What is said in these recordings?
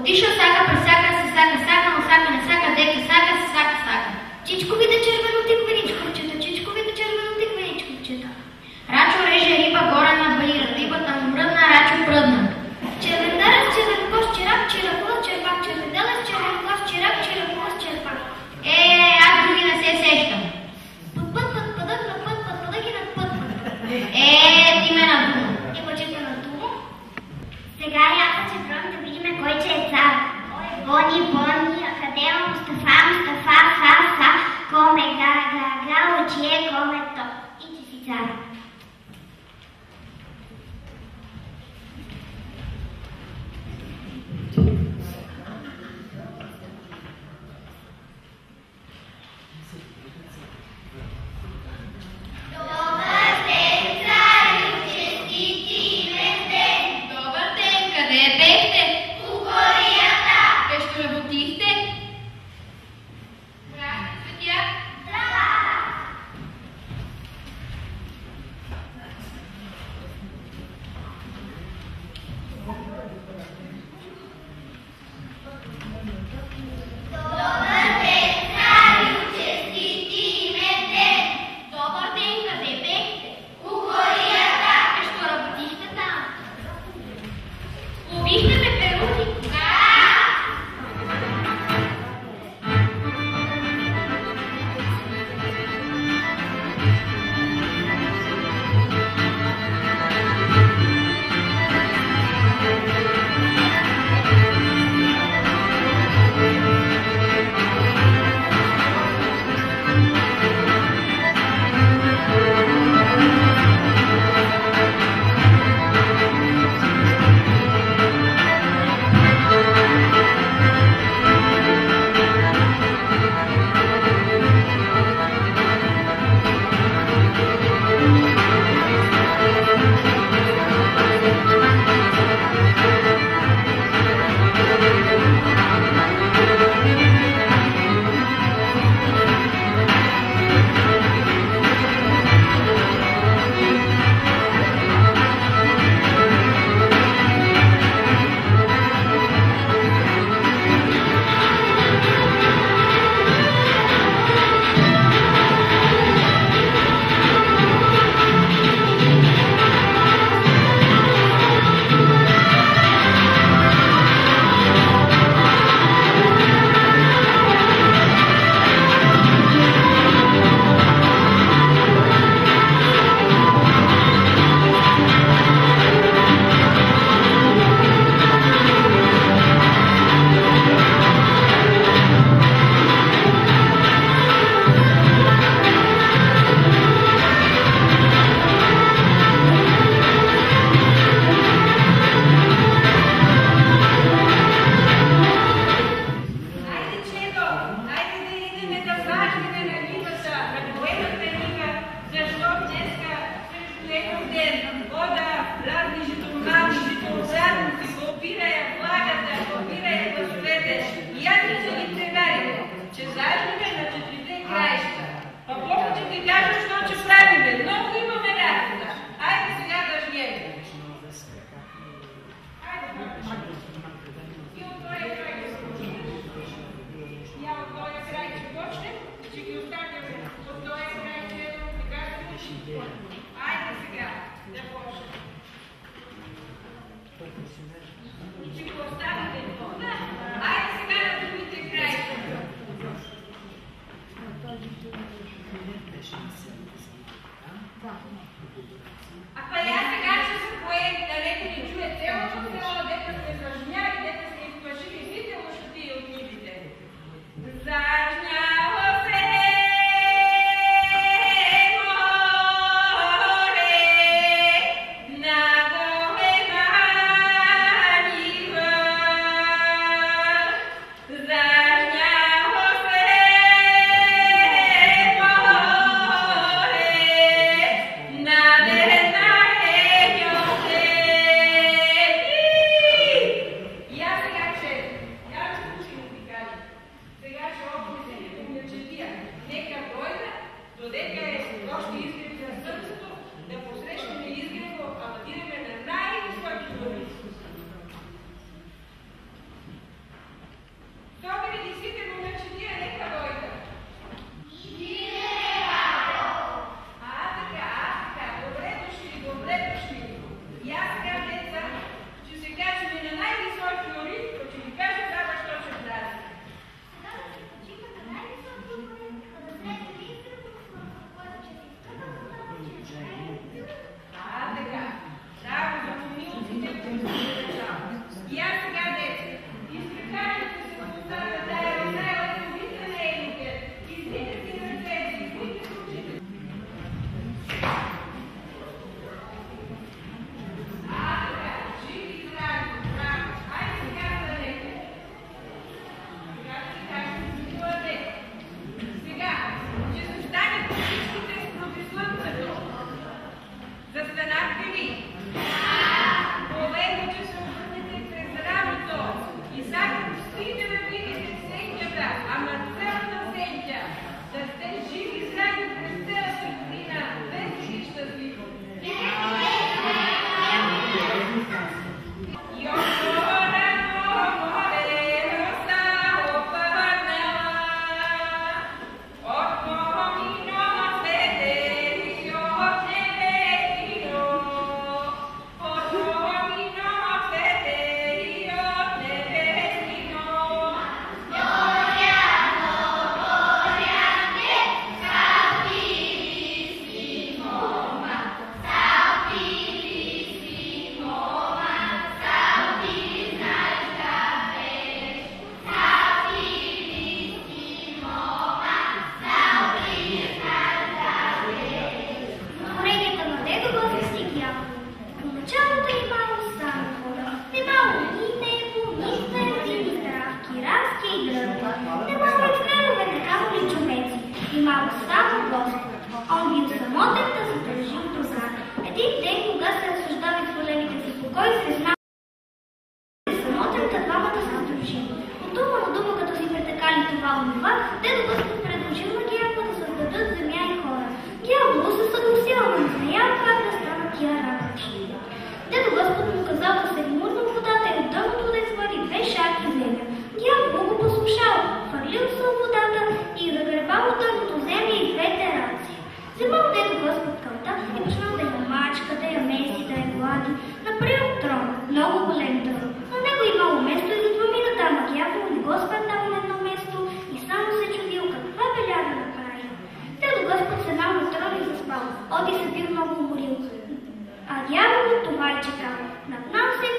Отишъл сака, пресака, се сака, сака, но сака, не сака, дето сака, се сака, сака. Чичковите червеноти квеничковчета, чичковите червеноти квеничковчета. Рачо реже риба, горе на баира, рибата му мръдна, Рачо пръдна. Червендарец, червенкош, черап, черапулъс, черпак, червенделец, червенкош, черап, черапулъс, черпак. Аз други не се сещам. Ти ме надума. Ти хочете надума? Сега яка че пробвам да видим кой че е цар. Бони, Бони, Академа, Мустафа, Мустафа, Фа, коме, га, очие, коме, то. И че си цар.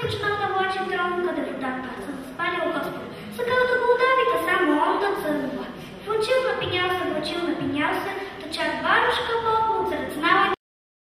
почнал да влачи трон, къде водата се запалил Господ. Съгъл да го удавите, само он да църва. Влачил напинял се, да чак барушка Бог му църцнава